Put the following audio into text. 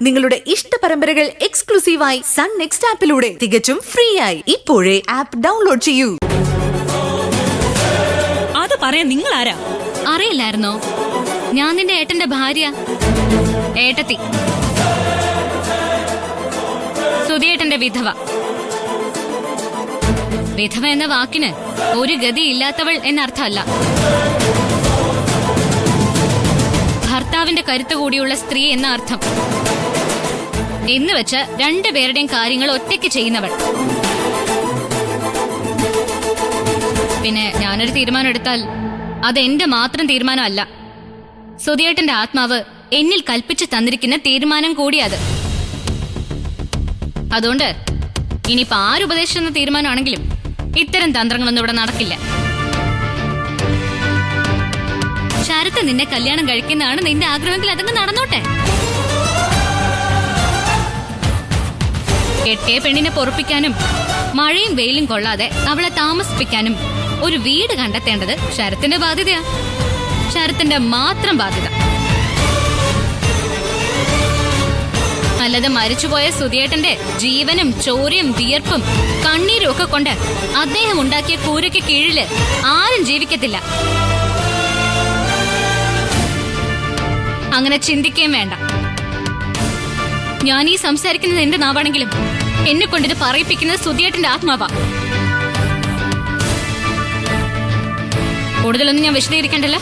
നിങ്ങളുടെ ഇഷ്ട പരമ്പരകൾ എക്സ്ക്ലൂസീവായി സൺ നെക്സ്റ്റ് ആപ്പിലൂടെ തികച്ചും ഫ്രീ ആയി ഇപ്പോഴേ ആപ്പ് ഡൗൺലോഡ് ചെയ്യൂ. അത് പറയാൻ നിങ്ങൾ ആരാ? അറിയില്ലായിരുന്നോ? ഞാൻ നിന്റെ ഏട്ടന്റെ ഭാര്യ, ഏട്ടത്തി, സുധിയേട്ടന്റെ വിധവ. വിധവ എന്ന വാക്കിന് ഒരു ഗതി ഇല്ലാത്തവൾ എന്നർത്ഥമല്ല. ഭർത്താവിന്റെ കരുത്ത് കൂടിയുള്ള സ്ത്രീ എന്ന അർത്ഥം. എന്ന് വെച്ച് രണ്ടുപേരുടെയും കാര്യങ്ങൾ ഒറ്റയ്ക്ക് ചെയ്യുന്നവൾ. പിന്നെ ഞാനൊരു തീരുമാനം എടുത്താൽ അത് എന്റെ മാത്രം തീരുമാനമല്ല, സുധിയേട്ടന്റെ ആത്മാവ് എന്നിൽ കൽപ്പിച്ചു തന്നിരിക്കുന്ന തീരുമാനം കൂടി അത്. അതുകൊണ്ട് ഇനിയിപ്പോ ആരുപദേശിച്ചെന്ന തീരുമാനമാണെങ്കിലും ഇത്തരം തന്ത്രങ്ങളൊന്നും ഇവിടെ നടക്കില്ല. ശരത്ത് നിന്നെ കല്യാണം കഴിക്കുന്നതാണ് നിന്റെ ആഗ്രഹമെങ്കിൽ അതങ്ങ് നടന്നോട്ടെ. കെട്ടിയ പെണ്ണിനെ പൊറപ്പിക്കാനും മഴയും വെയിലും കൊള്ളാതെ അവളെ താമസിപ്പിക്കാനും ഒരു വീട് കണ്ടെത്തേണ്ടത് ശരത്തിന്റെ ബാധ്യതയാ. ശരത്തിന്റെ മാത്രം ബാധ്യത. അല്ലാതെ മരിച്ചുപോയ സുധിയേട്ടന്റെ ജീവനും ചോരയും വിയർപ്പും കണ്ണീരും ഒക്കെ കൊണ്ട് അദ്ദേഹം ഉണ്ടാക്കിയ കൂരയ്ക്ക് കീഴില് ആരും ജീവിക്കത്തില്ല. അങ്ങനെ ചിന്തിക്കുകയും വേണ്ട. ഞാൻ ഈ സംസാരിക്കുന്നത് എന്റെ നാവാണെങ്കിലും എന്നെ കൊണ്ടിത് പറയിപ്പിക്കുന്നത് സുധിയേട്ടന്റെ ആത്മാവാ. കൂടുതലൊന്നും ഞാൻ വിശദീകരിക്കണ്ടല്ലോ.